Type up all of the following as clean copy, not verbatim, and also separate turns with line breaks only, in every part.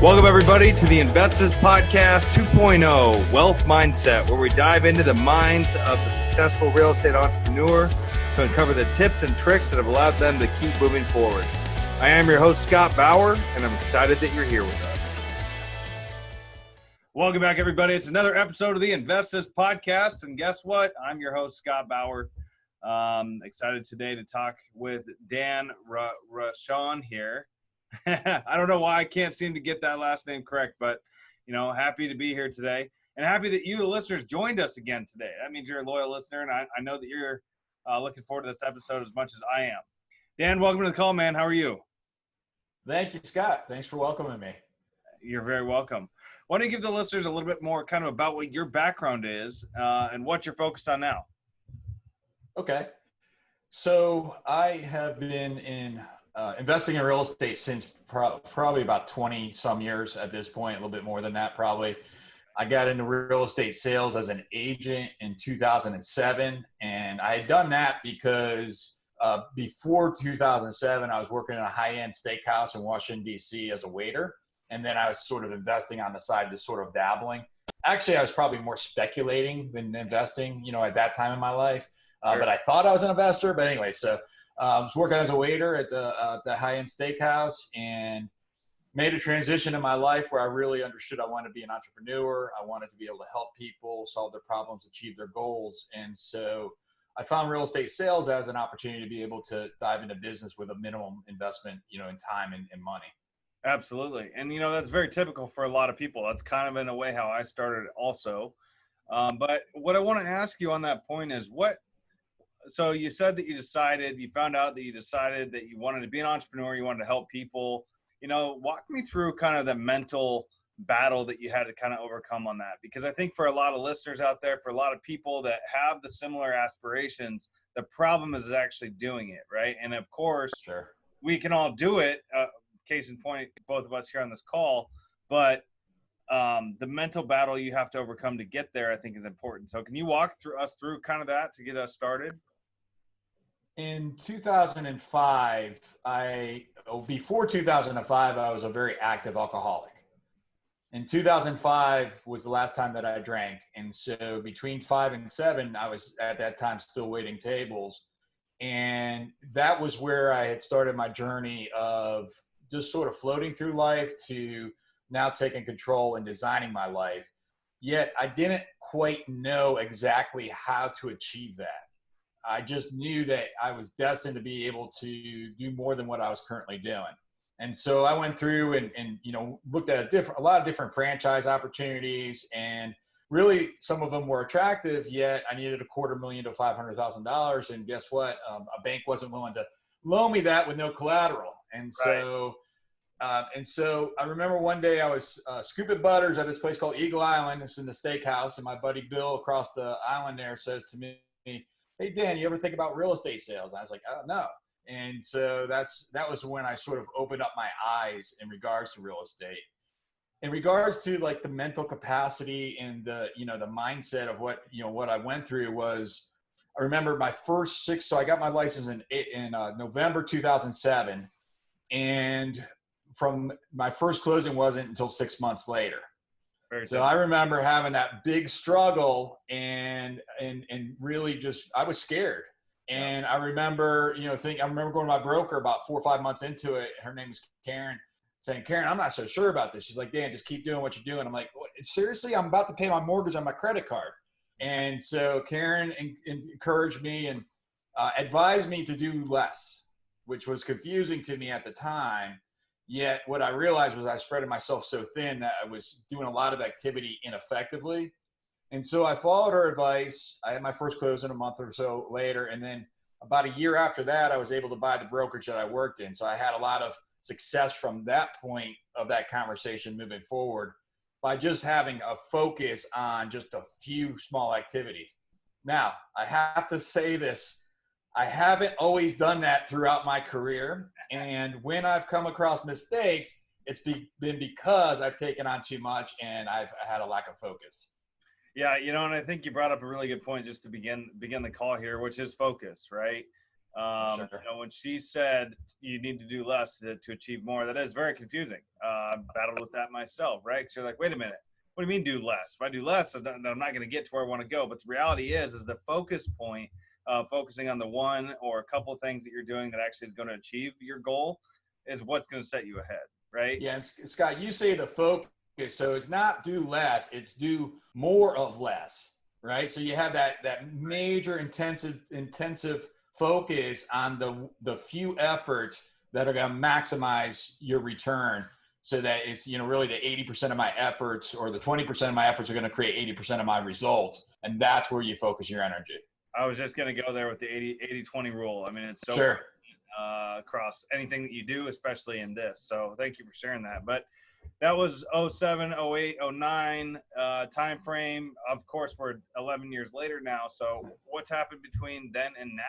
Welcome, everybody, to the Investors Podcast 2.0 Wealth Mindset, where we dive into the minds of the successful real estate entrepreneur to uncover the tips and tricks that have allowed them to keep moving forward. I am your host, Scott Bauer, and I'm excited that you're here with us. Welcome back, everybody. It's another episode of the Investors Podcast, and guess what? I'm your host, Scott Bauer. Excited today to talk with Dan Rochon here. I don't know why I can't seem to get that last name correct, but, happy to be here today and happy that you, the listeners, joined us again today. That means you're a loyal listener, and I know that you're looking forward to this episode as much as I am. Dan, welcome to the call, man. How are you?
Thank you, Scott. Thanks for welcoming me.
You're very welcome. Why don't you give the listeners a little bit more kind of about what your background is and what you're focused on now?
Okay. So I have been in investing in real estate since probably about 20 some years at this point, a little bit more than that probably. I got into real estate sales as an agent in 2007, and I had done that because before 2007, I was working in a high-end steakhouse in Washington, D.C. as a waiter, and then I was sort of investing on the side, just sort of dabbling. Actually, I was probably more speculating than investing, at that time in my life, but I thought I was an investor. But anyway, so I was working as a waiter at the high-end steakhouse and made a transition in my life where I really understood I wanted to be an entrepreneur. I wanted to be able to help people solve their problems, achieve their goals. And so I found real estate sales as an opportunity to be able to dive into business with a minimum investment, in time and money.
Absolutely. And, that's very typical for a lot of people. That's kind of in a way how I started also. But what I want to ask you on that point is so you said that you found out that you decided that you wanted to be an entrepreneur, you wanted to help people. Walk me through kind of the mental battle that you had to kind of overcome on that. Because I think for a lot of listeners out there, for a lot of people that have the similar aspirations, the problem is actually doing it, right? And of course,
Sure,
we can all do it. Case in point, both of us here on this call, but the mental battle you have to overcome to get there, I think, is important. So can you walk us through kind of that to get us started?
In 2005, before 2005, I was a very active alcoholic. In 2005 was the last time that I drank. And so between 5 and 7, I was at that time still waiting tables. And that was where I had started my journey of just sort of floating through life to now taking control and designing my life. Yet I didn't quite know exactly how to achieve that. I just knew that I was destined to be able to do more than what I was currently doing. And so I went through and looked at a lot of different franchise opportunities, and really some of them were attractive, yet I needed $250,000 to $500,000. And guess what? A bank wasn't willing to loan me that with no collateral. And so, I remember one day I was scooping butters at this place called Eagle Island. It's in the steakhouse. And my buddy Bill across the island there says to me, "Hey, Dan, you ever think about real estate sales?" And I was like, "Oh, no." And so that was when I sort of opened up my eyes in regards to real estate. In regards to like the mental capacity and the mindset of what I went through was, I remember my first so I got my license in November 2007. And from my first closing wasn't until 6 months later. So I remember having that big struggle and really just, I was scared. And I remember, I remember going to my broker about 4 or 5 months into it. Her name is Karen, saying, "Karen, I'm not so sure about this." She's like, "Dan, just keep doing what you're doing." I'm like, "Seriously? I'm about to pay my mortgage on my credit card." And so Karen encouraged me and advised me to do less, which was confusing to me at the time. Yet what I realized was I spread myself so thin that I was doing a lot of activity ineffectively. And so I followed her advice. I had my first closing a month or so later. And then about a year after that, I was able to buy the brokerage that I worked in. So I had a lot of success from that point of that conversation moving forward by just having a focus on just a few small activities. Now, I have to say this. I haven't always done that throughout my career. And when I've come across mistakes, it's been because I've taken on too much and I've had a lack of focus.
Yeah, and I think you brought up a really good point just to begin the call here, which is focus, right?
Sure.
When she said you need to do less to achieve more, that is very confusing. I've battled with that myself, right? Because you're like, wait a minute, what do you mean do less? If I do less, then I'm not going to get to where I want to go. But the reality is the focus point, focusing on the one or a couple of things that you're doing that actually is going to achieve your goal is what's going to set you ahead, right?
Yeah, and Scott, you say the focus, so it's not do less, it's do more of less, right? So you have that major intensive focus on the few efforts that are going to maximize your return, so that it's, really the 80% of my efforts or the 20% of my efforts are going to create 80% of my results, and that's where you focus your energy.
I was just going to go there with the 80-20 rule. I mean, it's so
sure.
Across anything that you do, especially in this. So thank you for sharing that. But that was 07, 08, 09 time frame. Of course, we're 11 years later now. So what's happened between then and now?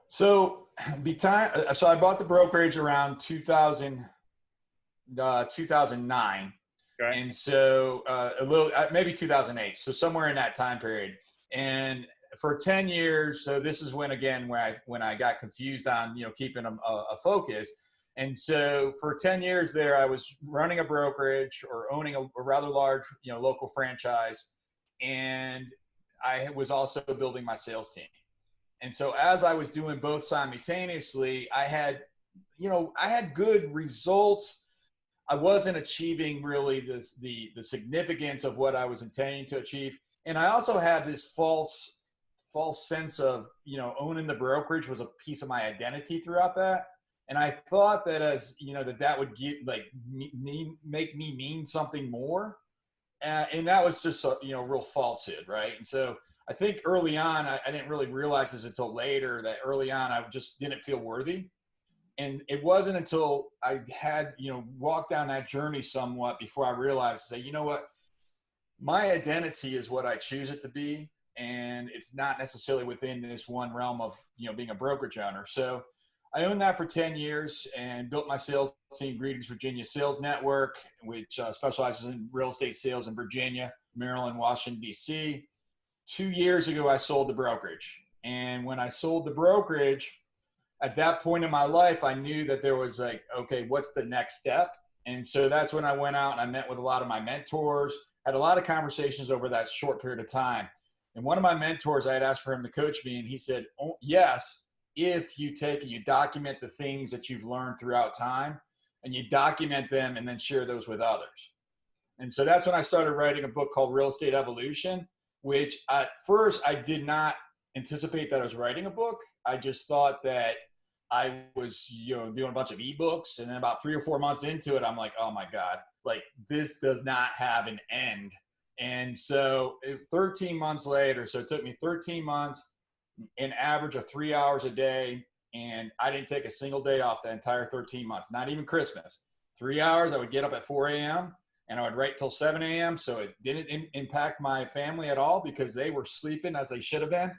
So I bought the brokerage around 2009. Okay. And so maybe 2008. So somewhere in that time period. And for 10 years, so this is when I got confused on, keeping a focus. And so for 10 years there, I was running a brokerage or owning a rather large, local franchise. And I was also building my sales team. And so as I was doing both simultaneously, I had good results. I wasn't achieving really the significance of what I was intending to achieve. And I also had this false sense of, owning the brokerage was a piece of my identity throughout that. And I thought that that would make me mean something more. And that was just a, real falsehood. Right. And so I think early on, I didn't really realize this until later, that early on, I just didn't feel worthy. And it wasn't until I had, walked down that journey somewhat before I realized, say, you know what, my identity is what I choose it to be. And it's not necessarily within this one realm of, being a brokerage owner. So I owned that for 10 years and built my sales team, Greetings Virginia Sales Network, which specializes in real estate sales in Virginia, Maryland, Washington, D.C. 2 years ago, I sold the brokerage. And when I sold the brokerage, at that point in my life, I knew that there was okay, what's the next step? And so that's when I went out and I met with a lot of my mentors, had a lot of conversations over that short period of time. And one of my mentors, I had asked for him to coach me, and he said, oh, yes, if you take and you document the things that you've learned throughout time, and you document them and then share those with others. And so that's when I started writing a book called Real Estate Evolution, which at first I did not anticipate that I was writing a book. I just thought that I was, doing a bunch of ebooks. And then about 3 or 4 months into it, I'm like, oh my God, this does not have an end. And so 13 months later, so it took me 13 months, an average of 3 hours a day. And I didn't take a single day off the entire 13 months, not even Christmas. 3 hours, I would get up at 4 a.m. and I would write till 7 a.m. So it didn't impact my family at all because they were sleeping as they should have been.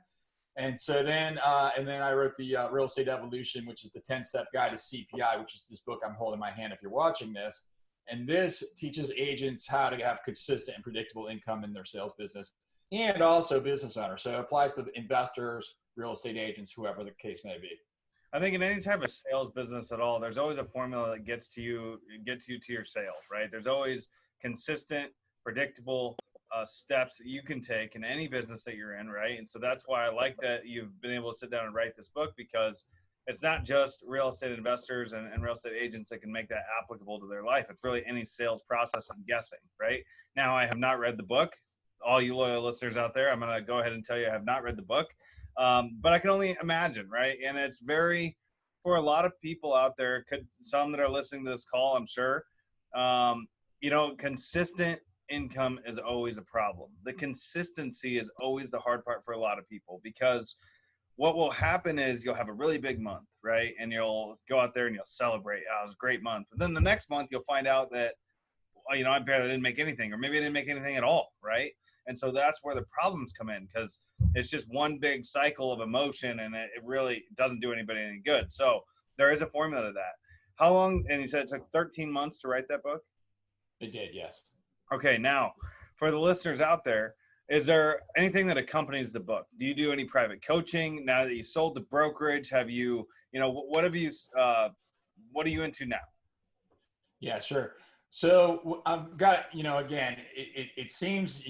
And so then I wrote the Real Estate Evolution, which is the 10-step guide to CPI, which is this book I'm holding in my hand if you're watching this. And this teaches agents how to have consistent and predictable income in their sales business, and also business owners. So it applies to investors, real estate agents, whoever the case may be.
I think in any type of sales business at all, there's always a formula that gets you to your sale, right? There's always consistent, predictable steps that you can take in any business that you're in, right? And so that's why I like that you've been able to sit down and write this book, because it's not just real estate investors and real estate agents that can make that applicable to their life. It's really any sales process, I'm guessing, right? Now, I have not read the book. All you loyal listeners out there, I'm going to go ahead and tell you I have not read the book. But I can only imagine, right? And it's for a lot of people out there, some that are listening to this call, I'm sure, consistent income is always a problem. The consistency is always the hard part for a lot of people, because what will happen is you'll have a really big month, right? And you'll go out there and you'll celebrate. Oh, it was a great month. But then the next month you'll find out that, I barely didn't make anything, or maybe I didn't make anything at all, right? And so that's where the problems come in, because it's just one big cycle of emotion, and it really doesn't do anybody any good. So there is a formula to that. How long, and you said it took 13 months to write that book?
It did, yes.
Okay, now for the listeners out there, Is there anything that accompanies the book? Do you do any private coaching now that you sold the brokerage? Have you, what have you, what are you into now?
Yeah, sure. So I've got, again, it seems,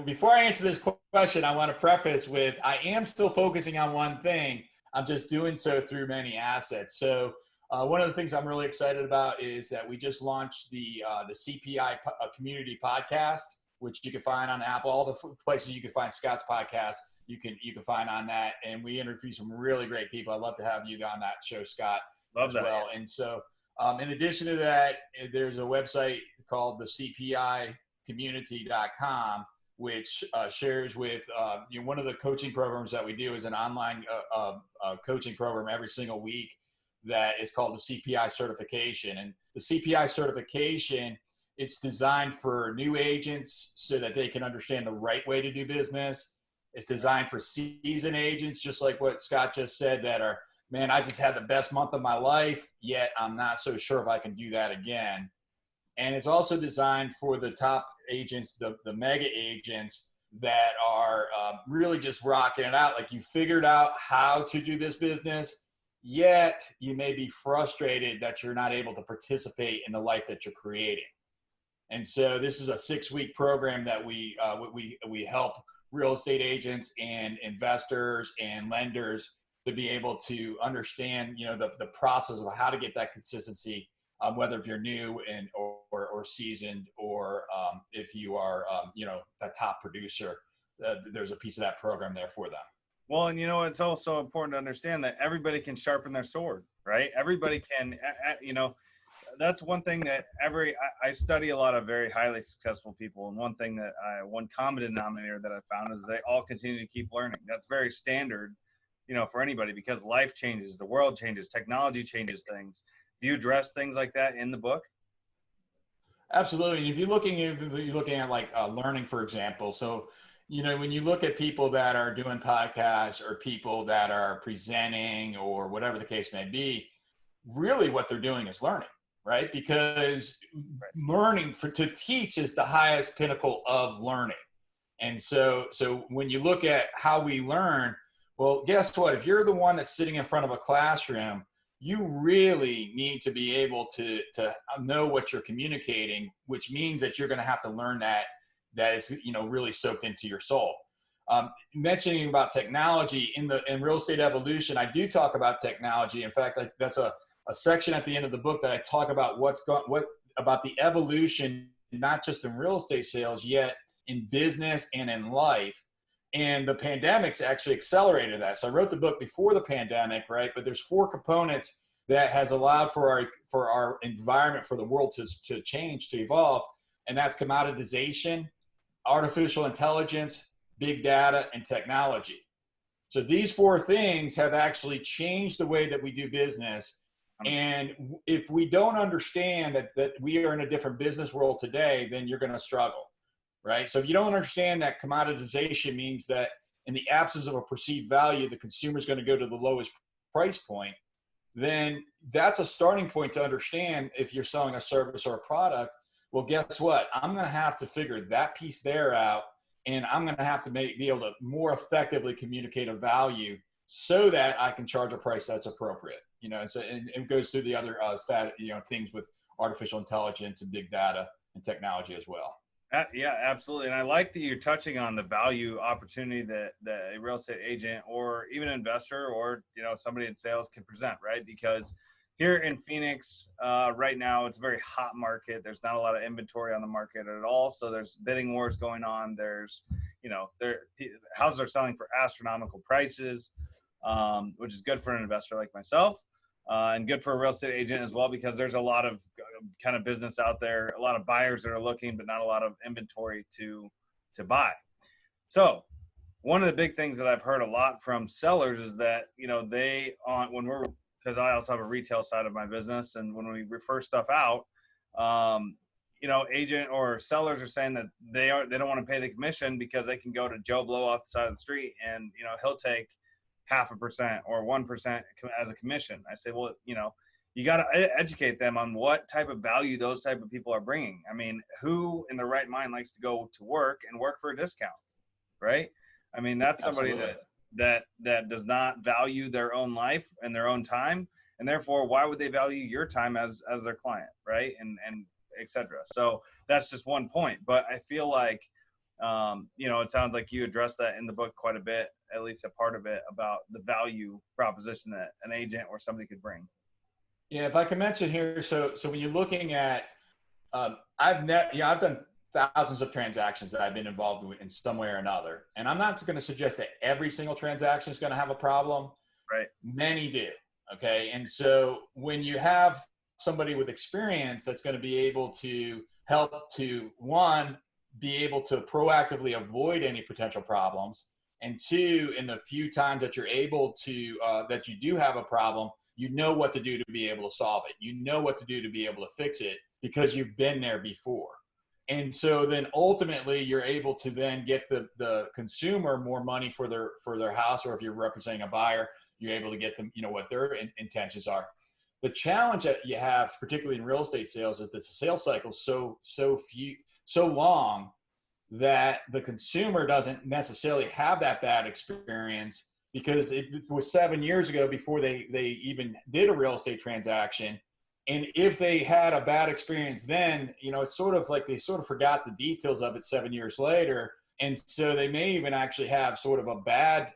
before I answer this question, I want to preface with, I am still focusing on one thing. I'm just doing so through many assets. So one of the things I'm really excited about is that we just launched the CPI community podcast, which you can find on Apple, all the places you can find Scott's podcast. You can find on that. And we interview some really great people. I'd love to have you on that show, Scott,
Love that.
well. And so, in addition to that, there's a website called the CPIcommunity.com, which shares with, one of the coaching programs that we do is an online coaching program every single week that is called the CPI certification. And the CPI certification, it's designed for new agents so that they can understand the right way to do business. It's designed for seasoned agents, just like what Scott just said, that are, man, I just had the best month of my life, yet I'm not so sure if I can do that again. And it's also designed for the top agents, the mega agents that are really just rocking it out. Like, you figured out how to do this business, yet you may be frustrated that you're not able to participate in the life that you're creating. And so this is a 6-week program that we help real estate agents and investors and lenders to be able to understand, the process of how to get that consistency, whether if you're new and or seasoned, or if you are, the top producer. There's a piece of that program there for them.
Well, and it's also important to understand that everybody can sharpen their sword, right? Everybody can, that's one thing that I study a lot of very highly successful people. And one thing one common denominator that I found is they all continue to keep learning. That's very standard, for anybody, because life changes, the world changes, technology changes things. Do you address things like that in the book?
Absolutely. And if you're looking at like learning, for example, so, when you look at people that are doing podcasts or people that are presenting or whatever the case may be, really what they're doing is learning, right? Because learning to teach is the highest pinnacle of learning. And so when you look at how we learn, well, guess what? If you're the one that's sitting in front of a classroom, you really need to be able to know what you're communicating, which means that you're going to have to learn that is, really soaked into your soul. Mentioning about technology in Real Estate Evolution, I do talk about technology. In fact, that's a section at the end of the book that I talk about what about the evolution, not just in real estate sales, yet in business and in life. And the pandemic's actually accelerated that. So I wrote the book before the pandemic, right? But there's 4 components that has allowed for our environment, for the world to change, to evolve. And that's commoditization, artificial intelligence, big data, and technology. So these 4 things have actually changed the way that we do business. And if we don't understand that we are in a different business world today, then you're going to struggle. Right? So if you don't understand that commoditization means that in the absence of a perceived value, the consumer is going to go to the lowest price point, then that's a starting point to understand if you're selling a service or a product. Well, guess what? I'm going to have to figure that piece there out, and I'm going to have to be able to more effectively communicate a value so that I can charge a price that's appropriate. So and it goes through the other things with artificial intelligence and big data and technology as well.
Yeah, absolutely. And I like that you're touching on the value opportunity that a real estate agent or even an investor or, somebody in sales can present, right? Because here in Phoenix right now, it's a very hot market. There's not a lot of inventory on the market at all. So there's bidding wars going on. There's, houses are selling for astronomical prices, which is good for an investor like myself. And good for a real estate agent as well, because there's a lot of kind of business out there, a lot of buyers that are looking, but not a lot of inventory to buy. So one of the big things that I've heard a lot from sellers is that, because I also have a retail side of my business, and when we refer stuff out, agent or sellers are saying that they don't want to pay the commission because they can go to Joe Blow off the side of the street and, he'll take 0.5% or 1% as a commission. I say, well, you got to educate them on what type of value those type of people are bringing. I mean, who in their right mind likes to go to work and work for a discount, right? I mean, that's somebody
Absolutely.
that does not value their own life and their own time, and therefore why would they value your time as their client, right? And etc. So that's just one point, but I feel like it sounds like you addressed that in the book quite a bit, at least a part of it, about the value proposition that an agent or somebody could bring.
Yeah, if I can mention here, so when you're looking at, I've done thousands of transactions that I've been involved with in some way or another, and I'm not going to suggest that every single transaction is going to have a problem.
Right.
Many do. Okay, and so when you have somebody with experience that's going to be able to help to, one, be able to proactively avoid any potential problems, and two, in the few times that you're able to that you do have a problem, you know what to do to be able to solve it. You know what to do to be able to fix it because you've been there before. And so then ultimately you're able to then get the consumer more money for their house, or if you're representing a buyer, you're able to get them, what their intentions are. The challenge that you have, particularly in real estate sales, is that the sales cycle is so long that the consumer doesn't necessarily have that bad experience, because it was 7 years ago before they even did a real estate transaction. And if they had a bad experience then, it's sort of like they sort of forgot the details of it 7 years later. And so they may even actually have sort of a bad,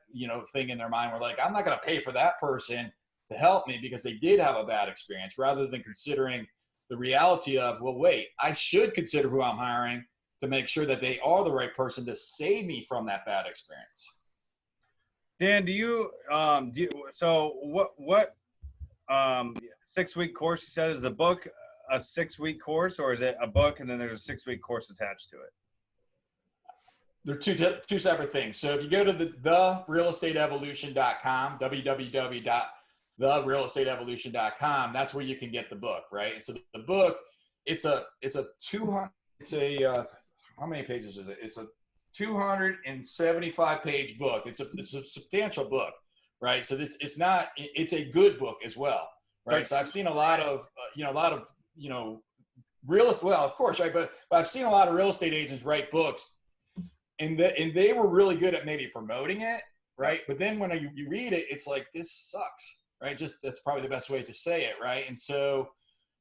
thing in their mind where, like, I'm not going to pay for that person to help me because they did have a bad experience, rather than considering the reality of, well, wait, I should consider who I'm hiring to make sure that they are the right person to save me from that bad experience.
Dan, so what 6-week course you said, is a book a 6-week course, or is it a book and then there's a 6-week course attached to it?
They're two separate things. So if you go to the realeestateevolution.com, www.therealestateevolution.com, that's where you can get the book, right? And so the book, it's a 200, how many pages is it? It's a 275 page book. It's a substantial book, right? So it's a good book as well, right? So I've seen a lot of real estate, well, of course, right? But I've seen a lot of real estate agents write books, and they were really good at maybe promoting it, right? But then when you read it, it's like, this sucks, right? Just, that's probably the best way to say it, right? And so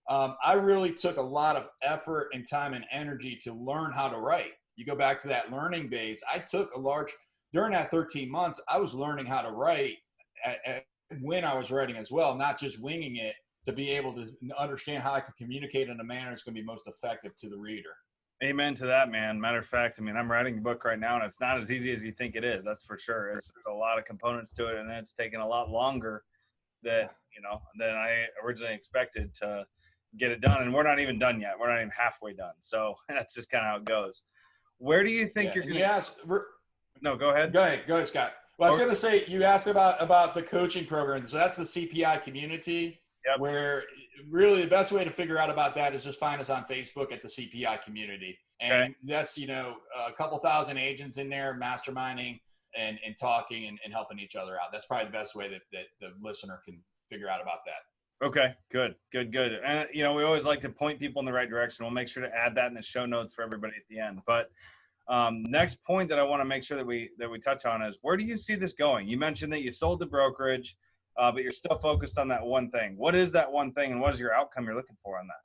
I really took a lot of effort and time and energy to learn how to write. You go back to that learning base. During that 13 months, I was learning how to write when I was writing as well, not just winging it, to be able to understand how I could communicate in a manner that's going to be most effective to the reader.
Amen to that, man. Matter of fact, I mean, I'm writing a book right now, and it's not as easy as you think it is. That's for sure. There's a lot of components to it, and it's taken a lot longer than I originally expected to get it done. And we're not even done yet. We're not even halfway done. So that's just kind of how it goes. Where do you think you're going to? No, go ahead.
Go ahead, Scott. Well, I was going to say, you asked about the coaching program. So that's the CPI community. Yep. Where really the best way to figure out about that is just find us on Facebook at the CPI community. And that's, a couple thousand agents in there masterminding and talking and helping each other out. That's probably the best way that the listener can figure out about that.
Okay, good. And, we always like to point people in the right direction. We'll make sure to add that in the show notes for everybody at the end. But next point that I want to make sure that we touch on is, where do you see this going? You mentioned that you sold the brokerage, but you're still focused on that one thing. What is that one thing, and what is your outcome you're looking for on that?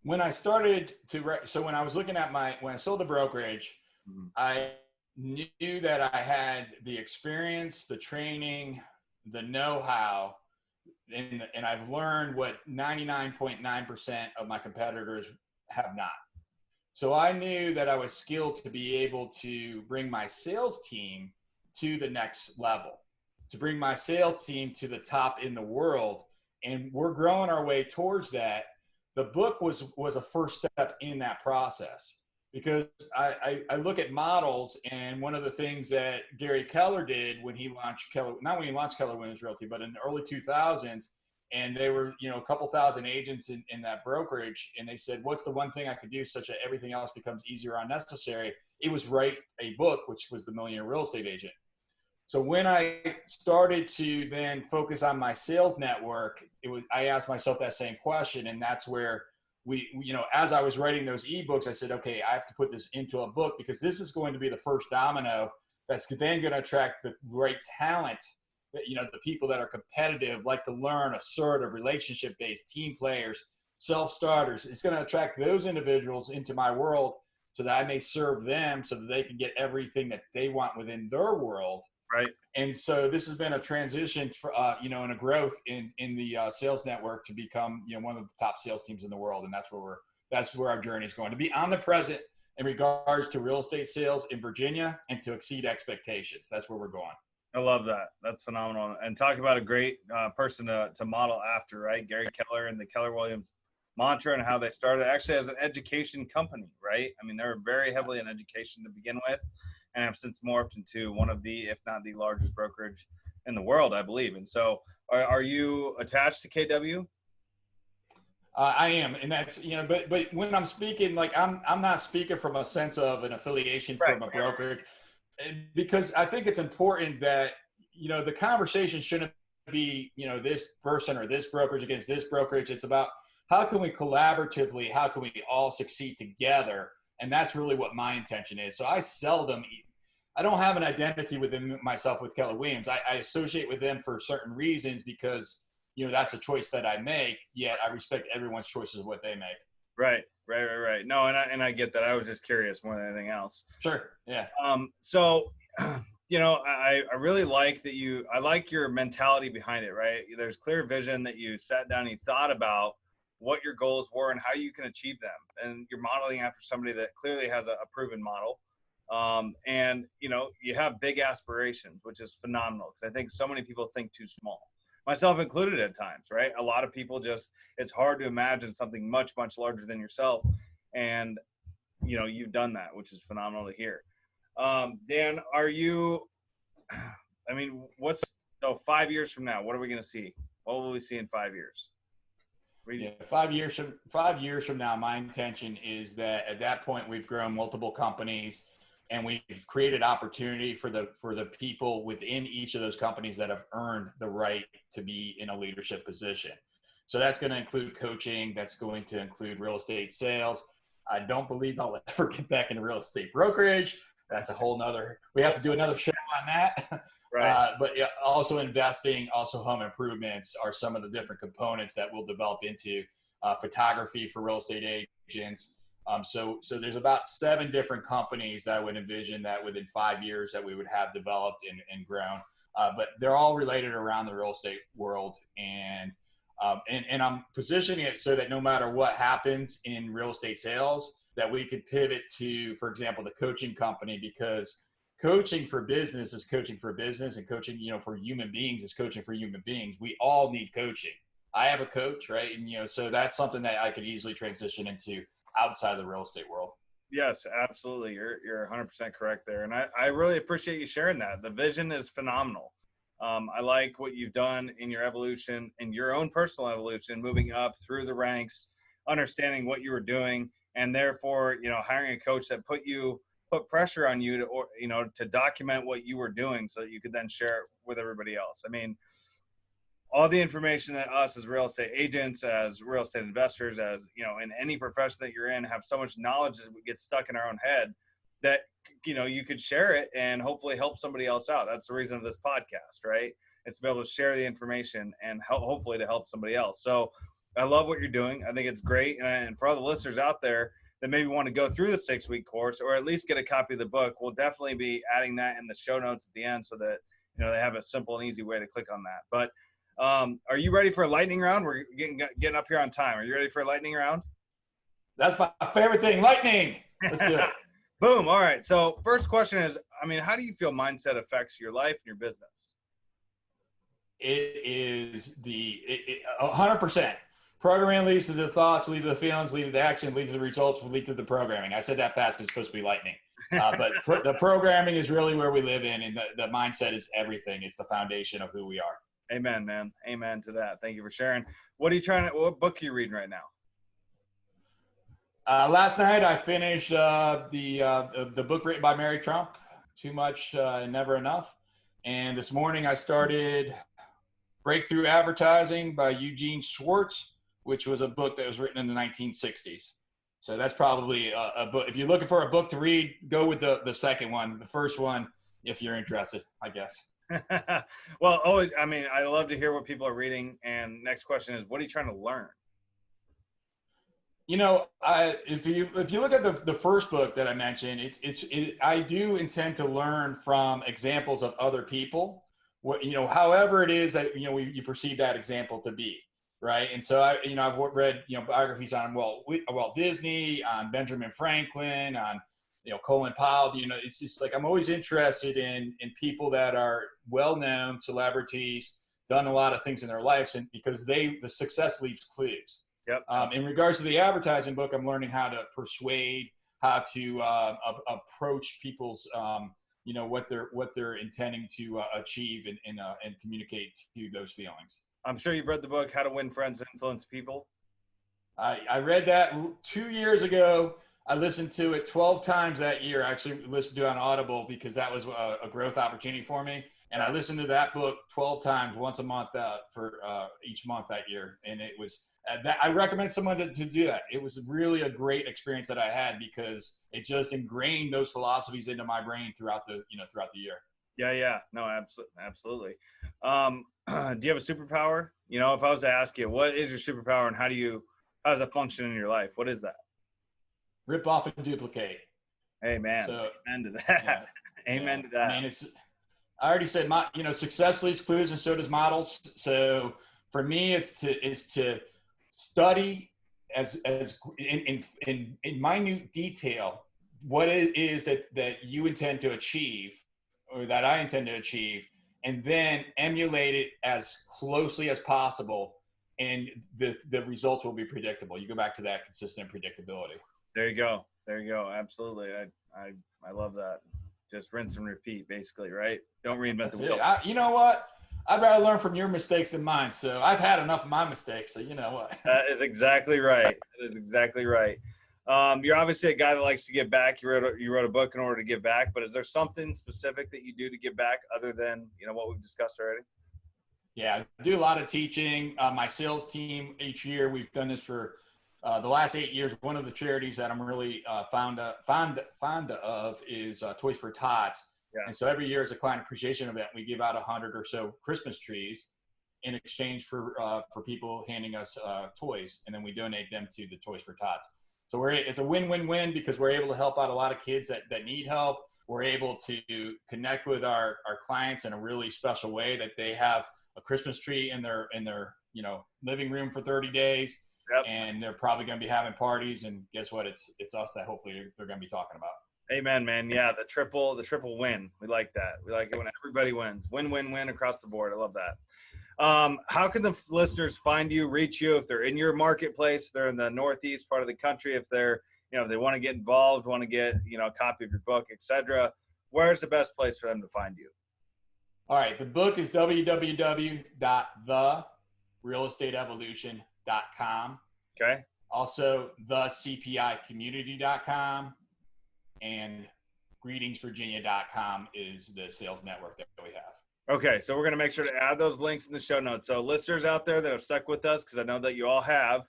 When I started when I was looking at when I sold the brokerage, I knew that I had the experience, the training, the know-how, and I've learned what 99.9% of my competitors have not. So I knew that I was skilled to be able to bring my sales team to the next level, to bring my sales team to the top in the world. And we're growing our way towards that. The book was a first step in that process, because I look at models, and one of the things that Gary Keller did when he launched not when he launched Keller Williams Realty, but in the early 2000s, and they were, a couple thousand agents in that brokerage. And they said, what's the one thing I could do such that everything else becomes easier or unnecessary? It was write a book, which was The Millionaire Real Estate Agent. So when I started to then focus on my sales network, I asked myself that same question. And that's where as I was writing those ebooks, I said, okay, I have to put this into a book because this is going to be the first domino that's then going to attract the right talent. The people that are competitive, like to learn, assertive, relationship-based, team players, self-starters. It's going to attract those individuals into my world so that I may serve them so that they can get everything that they want within their world.
Right.
And so this has been a transition for, and a growth in the sales network to become, one of the top sales teams in the world. And that's where our journey is going, to be omnipresent in regards to real estate sales in Virginia and to exceed expectations. That's where we're going.
I love that. That's phenomenal. And talk about a great person to model after, right? Gary Keller and the Keller Williams mantra and how they started actually as an education company, right? I mean, they were very heavily in education to begin with and have since morphed into one of the, if not the largest brokerage in the world, I believe. And so are you attached to KW?
I am. And that's, but when I'm speaking, like I'm not speaking from a sense of an affiliation from a brokerage, because I think it's important that, the conversation shouldn't be, this person or this brokerage against this brokerage. It's about how can we collaboratively, how can we all succeed together? And that's really what my intention is. So I don't have an identity within myself with Keller Williams. I associate with them for certain reasons because, that's a choice that I make, yet I respect everyone's choices of what they make.
Right. No, and I get that. I was just curious more than anything else.
Sure. Yeah.
So, I really like that I like your mentality behind it, right? There's clear vision that you sat down and you thought about what your goals were and how you can achieve them. And you're modeling after somebody that clearly has a proven model. And, you have big aspirations, which is phenomenal because I think so many people think too small, myself included at times, right? A lot of people it's hard to imagine something much, much larger than yourself. And, you've done that, which is phenomenal to hear. Dan, so 5 years from now, what are we going to see? What will we see in 5 years?
Yeah, 5 years from now, my intention is that at that point we've grown multiple companies and we've created opportunity for the people within each of those companies that have earned the right to be in a leadership position. So that's going to include coaching. That's going to include real estate sales. I don't believe I'll ever get back into real estate brokerage. That's a whole nother, we have to do another show on that.
Right.
But yeah, also investing, also home improvements are some of the different components that we'll develop into photography for real estate agents. So there's about 7 different companies that I would envision that within 5 years that we would have developed and grown. But they're all related around the real estate world. And I'm positioning it so that no matter what happens in real estate sales, that we could pivot to, for example, the coaching company, because coaching for business is coaching for business, and coaching, for human beings is coaching for human beings. We all need coaching. I have a coach, right? And, so that's something that I could easily transition into outside of the real estate world.
Yes, absolutely. You're 100% correct there. And I really appreciate you sharing that. The vision is phenomenal. I like what you've done in your evolution, in your own personal evolution, moving up through the ranks, understanding what you were doing, and therefore, hiring a coach that put pressure on you to document what you were doing so that you could then share it with everybody else. I mean, all the information that us as real estate agents, as real estate investors, as, in any profession that you're in, have so much knowledge that we get stuck in our own head that, you could share it and hopefully help somebody else out. That's the reason of this podcast, right? It's to be able to share the information and hopefully to help somebody else. So I love what you're doing. I think it's great. And for all the listeners out there that maybe want to go through the 6-week course or at least get a copy of the book, we'll definitely be adding that in the show notes at the end so that, they have a simple and easy way to click on that. But are you ready for a lightning round? We're getting up here on time. Are you ready for a lightning round?
That's my favorite thing. Lightning. Let's do it.
Boom. All right. So first question is, how do you feel mindset affects your life and your business?
It is 100%. Programming leads to the thoughts, lead to the feelings, lead to the action, lead to the results, lead to the programming. I said that fast. It's supposed to be lightning. But the programming is really where we live in, and the mindset is everything. It's the foundation of who we are.
Amen, man. Amen to that. Thank you for sharing. What book are you reading right now?
Last night I finished the book written by Mary Trump, Too Much and Never Enough. And this morning I started Breakthrough Advertising by Eugene Schwartz, which was a book that was written in the 1960s. So that's probably a book. If you're looking for a book to read, go with the second one. The first one, if you're interested, I guess.
Well, always, I mean, I love to hear what people are reading. And next question is, what are you trying to learn?
You know, if you look at the first book that I mentioned, I do intend to learn from examples of other people, what, you know, however it is that, you know, you perceive that example to be, right? And so I've read, you know, biographies on Walt Disney, on Benjamin Franklin, on, you know, Colin Powell. You know, it's just like I'm always interested in people that are well-known celebrities, done a lot of things in their lives, and because the success leaves clues.
Yep.
In regards to the advertising book, I'm learning how to persuade, how to approach people's, you know, what they're intending to achieve and communicate to those feelings.
I'm sure you've read the book, How to Win Friends and Influence People.
I read that 2 years ago. I listened to it 12 times that year. I actually listened to it on Audible because that was a growth opportunity for me. And I listened to that book 12 times, once a month for each month that year. And it was I recommend someone to do that. It was really a great experience that I had because it just ingrained those philosophies into my brain throughout the year.
Yeah. No, absolutely. Do you have a superpower? You know, if I was to ask you, what is your superpower and how does it function in your life? What is that?
Rip off and duplicate.
Hey, man.
So,
amen to that.
Yeah,
Amen to that.
I mean, I already said, success leaves clues and so does models. So for me, it's to study as in minute detail what it is that you intend to achieve, or that I intend to achieve, and then emulate it as closely as possible, and the results will be predictable. You go back to that consistent predictability.
There you go. Absolutely. I love that. Just rinse and repeat, basically, right? Don't reinvent the wheel.
You know what? I'd rather learn from your mistakes than mine. So I've had enough of my mistakes. So you know what?
That is exactly right. You're obviously a guy that likes to give back. You wrote a book in order to give back, but is there something specific that you do to give back other than, you know, what we've discussed already?
Yeah, I do a lot of teaching. My sales team, each year, we've done this for the last 8 years. One of the charities that I'm really fond of is Toys for Tots. Yeah. And so every year is a client appreciation event. We give out 100 or so Christmas trees in exchange for people handing us toys, and then we donate them to the Toys for Tots. So it's a win-win-win because we're able to help out a lot of kids that need help. We're able to connect with our clients in a really special way, that they have a Christmas tree in their living room for 30 days. Yep. And they're probably going to be having parties, and guess what? It's us that hopefully they're going to be talking about.
Amen, man. Yeah, the triple win. We like that. We like it when everybody wins. Win across the board. I love that. How can the listeners find you, reach you, if they're in your marketplace, if they're in the Northeast part of the country, if they're, you know, if they want to get involved, want to get, you know, a copy of your book, etc. Where's the best place for them to find you?
All right. The book is www.therealestateevolution.com.
Okay.
Also, thecpicommunity.com, and greetingsvirginia.com is the sales network that we have.
Okay, so we're going to make sure to add those links in the show notes. So listeners out there that have stuck with us, because I know that you all have,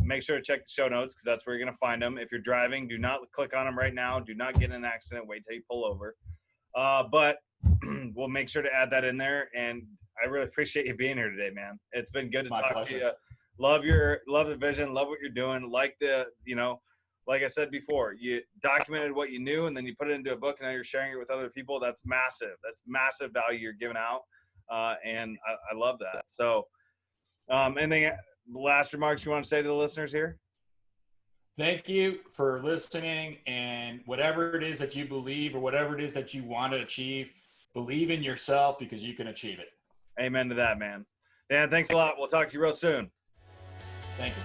make sure to check the show notes, because that's where you're going to find them. If you're driving, do not click on them right now. Do not get in an accident. Wait till you pull over. But we'll make sure to add that in there. And I really appreciate you being here today, man. It's been good to talk to you. Love the vision. Love what you're doing. Like like I said before, you documented what you knew and then you put it into a book, and now you're sharing it with other people. That's massive. That's massive value you're giving out. And I love that. So anything last remarks you want to say to the listeners here?
Thank you for listening, and whatever it is that you believe or whatever it is that you want to achieve, believe in yourself, because you can achieve it.
Amen to that, man. Dan, thanks a lot. We'll talk to you real soon.
Thank you.